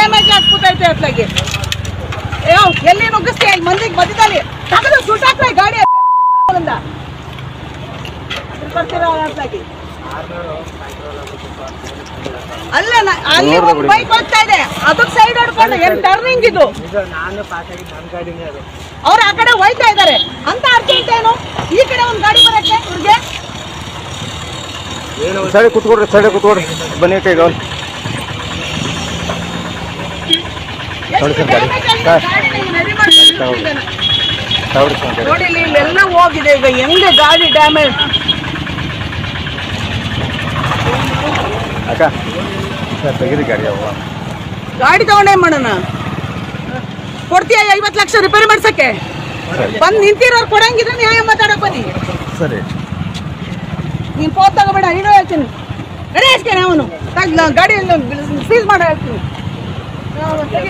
Damage ಆಗ್ಬಿಟ್ಟೈತೆ ಅತ್ಲಾಗಿ. ಎಲ್ಲಿ ನುಗ್ಗಿಸ್ತೀಯ ಈ ಮಂದಿಗೆ ಮಧ್ಯದಲ್ಲಿ ತಗದು ಸುಟ್ಟಾಕ್ರೆ ಗಾಡಿ ಅಲ್ಲ ಅಲ್ಲಿ ಒಂದು ಬೈಕ್ ಹೋಗ್ತಾ ಇದೆ, ಅದಕ್ಕೆ ಸೈಡ್ ಹೊಡ್ಕೊಂಡು ಏನ್ ಟರ್ನಿಂಗ್ ಇದು? ಅವ್ರು ಆ ಕಡೆ ಹೋಯ್ತಾ ಇದಾರೆ ಅಂತ ಅರ್ಜೆಂಟ್ ಏನು ಈ ಕಡೆ ಒಂದು ಗಾಡಿ ಬರಕ್ಕೆ ಇವ್ರಿಗೆ? ಸೈಡ್ ಕೂತ್ಕೊಡ್ರಿ ಬನ್ನಿ ಕೈಗ ನೋಡಿ ಇಲ್ಲೆಲ್ಲ ಹೋಗಿದೆ. ಈಗ ಹೆಂಗೆ ಗಾಡಿ ಡ್ಯಾಮೇಜ್ ಅಕ್ಕ ತೆಗೀರಿ ಗಾಡಿ ತಗೊಂಡೇ ಮಾಡೋಣ. ಕೊಡ್ತೀಯ 50 ಲಕ್ಷ ರಿಪೇರಿ ಮಾಡ್ಸಕ್ಕೆ? ಬಂದು ನಿಂತಿರೋರು ಕೊಡಂಗಿದ್ರೆ ನ್ಯಾಯ ಮಾತಾಡಕ್ ಬನ್ನಿ. ಸರಿ ನೀನ್ ಫೋನ್ ತಗೋಬೇಡ, ಇಡೋ ಹೇಳ್ತೀನಿ. ಗಾಡಿ ಹಾಕ್ತೇನೆ ಅವನು ಗಾಡಿ ಸೀಸ್ ಮಾಡೋ ಹೇಳ್ತೀನಿ,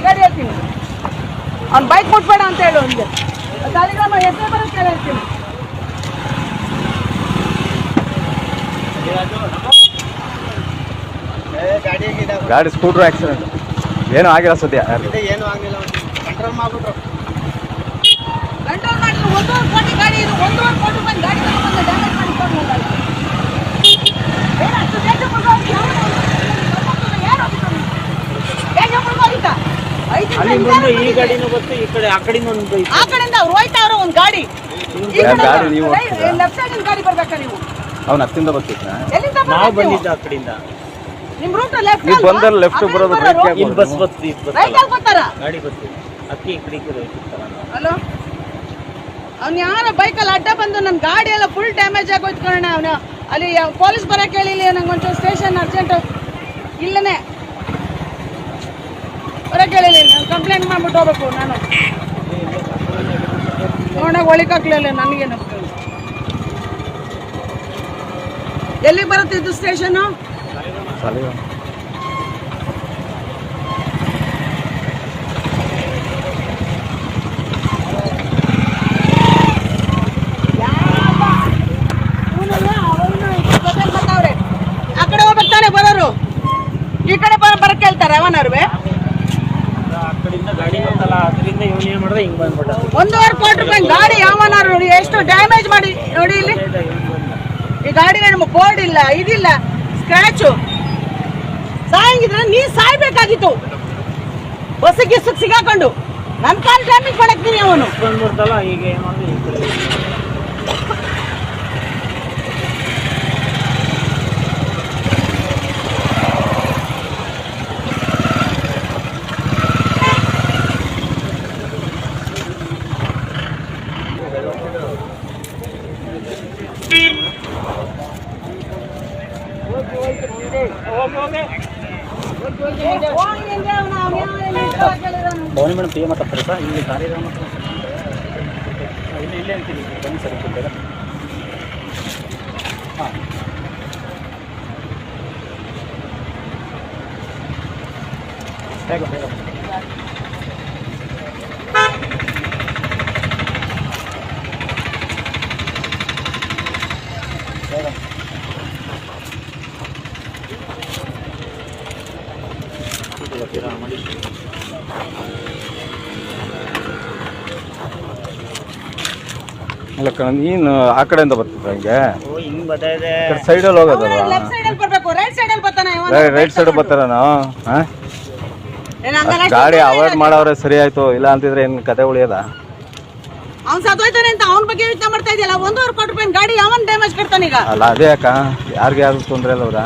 ಗಾಡಿ ಹೇಳ್ತೀನಿ. ಅವ್ನು ಬೈಕ್ ಮುಟ್ಬೇಡ ಅಂತ ಹೇಳು. ಅವನಿಗೆ ಸಾಲಿಗ್ರಾಮ ಹೆಸರು ಬರುತ್ತೆ ಹೇಳ್ತೀನಿ. ಗಾಡಿ ಸ್ಕೂಟ್ರ್ ಆಕ್ಸಿಡೆಂಟ್ ಏನೂ ಆಗಿಲ್ಲ ಸದ್ಯ. ಏನು ಆಗಿಲ್ಲ, ಕಂಟ್ರೋಲ್ ಮಾಡ್ಬಿಟ್ರು. ಕಂಟ್ರೋಲ್ ಮಾಡಿ 1.5 ಕೋಟಿ ಗಾಡಿ ಇದು, 1.5 ಕೋಟಿ ರೂಪಾಯಿ ಗಾಡಿ ತಗೊಂಡು ಡ್ಯಾಮೇಜ್ ಮಾಡಿಕೊಂಡು ಈ ಗಾಡಿನೂ ಗೊತ್ತು, ಈ ಕಡೆ ಆ ಕಡೆಯಿಂದ ಒಂದು ಆ ಕಡೆಯಿಂದ ಅವ್ರು ಹೋಯ್ತಾವ್ರ ಒಂದು ಗಾಡಿ ಲೆಫ್ಟ್ ಸೈಡ್ ಗಾಡಿ ಬರ್ಬೇಕಾ ನೀವು? ಅವ್ನು ಹತ್ತಿಂದ ಬರ್ತಿದ್ದ, ನಾವು ಬಂದಿದ್ದ ಆ ಕಡೆಯಿಂದ. ನಿಮ್ ರೂಟ್ ಲೆಫ್ಟ್ ನೀವು ಬಂದ್ರೆ ಲೆಫ್ಟ್ ಬರೋದು ಇಲ್ಲಿ ಬಸ್ ಬರ್ತೀವಿ, ರೈಟ್ ಅಲ್ಲಿ ಬರ್ತಾರ ಗಾಡಿ ಬರ್ತೀವಿ. ಅದಕ್ಕೆ ಈ ಕಡೆ ಹೋಗ್ತಿರ್ತಾರ. ಹಲೋ, ಅವ್ನು ಯಾರ ಬೈಕಲ್ಲಿ ಅಡ್ಡ ಬಂದು ನನ್ನ ಗಾಡಿ ಎಲ್ಲ ಫುಲ್ ಡ್ಯಾಮೇಜ್ ಆಗೋಯ್ತು ಕಣ. ಅವನು ಅಲ್ಲಿ ಪೊಲೀಸ್ ಬರಕ್ಕೆ ಹೇಳಿಲ್ಲ, ನಂಗೆ ಒಂಚೂರು ಸ್ಟೇಷನ್ ಅರ್ಜೆಂಟ್ ಇಲ್ಲನೇ ಬರಕ್ಕೆ ಹೇಳಿಲ್ಲ. ನಾನು ಕಂಪ್ಲೇಂಟ್ ಮಾಡ್ಬಿಟ್ಟು ಹೋಗ್ಬೇಕು. ನಾನು ನೋಡೋಕೆ ಒಳಿಕಾಗ್ಲಿಲ್ಲ ನನಗೇನು. ಎಲ್ಲಿಗೆ ಬರುತ್ತೆ ಇದು ಸ್ಟೇಷನು? ಆ ಕಡೆ ಹೋಗ್ಬೇಕು ತಾನೆ ಬರೋರು, ಈ ಕಡೆ ಬರಕ್ಕೆ ಹೇಳ್ತಾರೆ ಅವನವ್ರೆ. ಗಾಡಿ ಬಂದಲ್ಲ, ಅದರಿಂದ ಇವನು ಏನ್ ಮಾಡಿದ್ರೆ ಹಿಂಗ್ ಬಂದ್ಬಿಟ್ಟ. 1.5 ಕೋಟಿ ರೂಪಾಯಿ ಗಾಡಿ ಯಾವನಾರು ನೋಡಿ ಎಷ್ಟು ಡ್ಯಾಮೇಜ್ ಮಾಡಿ ನೋಡಿ. ಇಲ್ಲಿ ಈ ಗಾಡಿ ನಮ್ಮ ಬೋರ್ಡ್ ಇಲ್ಲ, ಇದಿಲ್ಲ, ಸ್ಕ್ರಾಚು. ಸಾಯಂಗಿದ್ರೆ ನೀ ಸಾಯ್ಬೇಕಾಗಿತ್ತು, ಬಸ್ಸಿಗೆ ಸಿಗಾಕೊಂಡು. ನನ್ನ ಕಾಲ್ ಡ್ಯಾಮೇಜ್ ಮಾಡಕ್ತೀನಿ ಅವನು ಬಂದ್ಬಿಡ್ತಲ್ಲ. ಈಗ ಏನ್ ಮಾಡಿದ್ರೆ ಈ ಕಡೆ ಭವಾನಿ ಮೇಡಮ್ ಪಿ ಮಾತಾಡ್ತಾರೆ ಸರ್. ಇಲ್ಲಿ ಕಾರ್ಯಕ್ರಮ ಇಲ್ಲೇ ಅಂತೀನಿ ಬನ್ನಿ ಸರ್ ಬೇಗ. ಹಾಂ ಬೇಗ ಬೇಗ ಬೇಗ. ಮಾಡಿ ಅಲ್ಲ ಕಣ, ನೀನು ಆ ಕಡೆಯಿಂದ ಬರ್ತಿದ್ದ ಹಿಂಗೆ ಹಿಂಗ್ ಬರ್ತದೆ ಸೈಡಲ್ಲಿ ಹೋಗೋದಲ್ವಾ? ಲೆಫ್ಟ್ ಸೈಡ್ ಅಲ್ಲಿ ಬರ್ಬೇಕು, ರೈಟ್ ಸೈಡ್ ಅಲ್ಲಿ ಬರ್ತಾನೆ. ರೈಟ್ ಸೈಡ್ ಬರ್ತಾರ ನಾವು. ಗಾಡಿ ಅವಾಯ್ಡ್ ಮಾಡವ್ರೆ ಸರಿ ಆಯ್ತು, ಇಲ್ಲ ಅಂತಿದ್ರೆ ಏನ್ ಕತೆ ಉಳಿಯದ? ಅವ್ನು ಸತ್ತೋಯ್ತಾನೆ ಅಂತ ಅವನ ಬಗ್ಗೆ ಯೋಚನೆ ಮಾಡ್ತಾ ಇದೆಯಲ್ಲ. 1.5 ಕೋಟಿ ರೂಪಾಯಿ ಗಾಡಿ ಯಾವನ್ ಡ್ಯಾಮೇಜ್ ಕೊಡ್ತಾನೆ ಈಗ? ಅಲ್ಲ ಅದೇ ಅಕ್ಕ, ಯಾರಿಗೆ ಯಾರು ತೊಂದರೆ ಇಲ್ಲ ಅವ್ರ.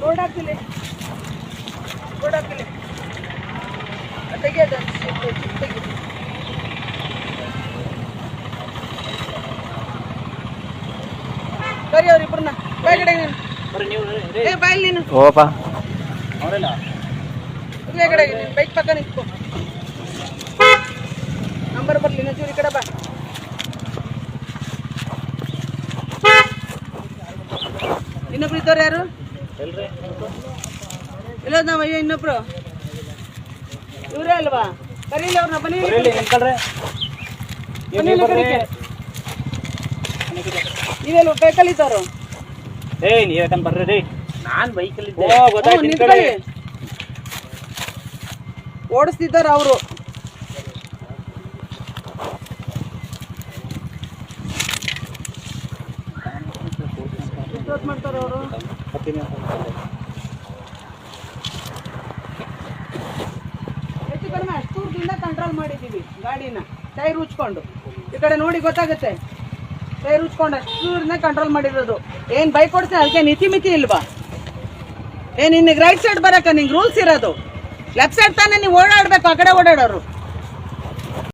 ರೋಡ್ ಹಾಕ್ತಿಲ್ಲ. ಕರಿ ಅವ್ರಿಬ್ರನ್ನ ಕೆಳಗಡೆ ನೀನು. ಬರ್ರಿ ನೀವು ಏ ಬಾಯ್ ನೀನು ಓಪ ಅವರೆಲ್ಲ ಕೆಳಗಡೆ ಬೈಕ್ ಪಕ್ಕ ನಿಂತ್ಕೊ. ನಂಬರ್ ಬರ್ಲಿ ಇನ್ನೊಂಚೂರು ಈ ಕಡೆ ಬಾ. ಇನ್ನೊಬ್ರು ಇದ್ದವ್ರು ಯಾರು ಎಲ್ರಿ ಇಲ್ಲ ನಾವ್ ಅಯ್ಯೋ ಇನ್ನೊಬ್ರು ಇವರೇ ಅಲ್ವಾ? ಕರೀಲಿ ಅವ್ರನ್ನ ಬನ್ನಿ. ಬರ್ರಿ ನಿಂತ್ಕೊಳ್ರಿ ನೀವೆಲ್ಲ ಬೈಕಲ್ಲಿ ಇದ್ದವರು ನೀವ್ ಯಾಕಂದ್ ಬರ್ರಿ ರೀ ನಾನ್ ಬೈಕಲ್ಲಿ ನಿಂತ್ಕೊಳ್ಳಿ. ಓಡಿಸ್ತಿದ್ದಾರೆ ಅವರು. ಮಾಡ್ತಾರ ಅವರು. ಹೆಚ್ಚು ಕಡಿಮೆ ಅಷ್ಟು ದೂರದಿಂದ ಕಂಟ್ರೋಲ್ ಮಾಡಿದ್ದೀವಿ ಗಾಡಿನ. ಟೈರ್ ಉಚ್ಕೊಂಡು ಈ ಕಡೆ ನೋಡಿ ಗೊತ್ತಾಗುತ್ತೆ. ಟೈರ್ ಉಚ್ಕೊಂಡು ಅಷ್ಟು ದೂರದಿಂದ ಕಂಟ್ರೋಲ್ ಮಾಡಿರೋದು. ಏನ್ ಬೈಕ್ ಓಡಿಸ್ತೀನಿ ಅದಕ್ಕೆ ನೀತಿ ಮಿತಿ ಇಲ್ವಾ? ನಿನಗೆ ರೈಟ್ ಸೈಡ್ ಬರಕ ನಿಂಗೆ ರೂಲ್ಸ್ ಇರೋದು. ಲೆಫ್ಟ್ ಸೈಡ್ ತಾನೇ ನೀವು ಓಡಾಡ್ಬೇಕು, ಆ ಕಡೆ ಓಡಾಡೋರು.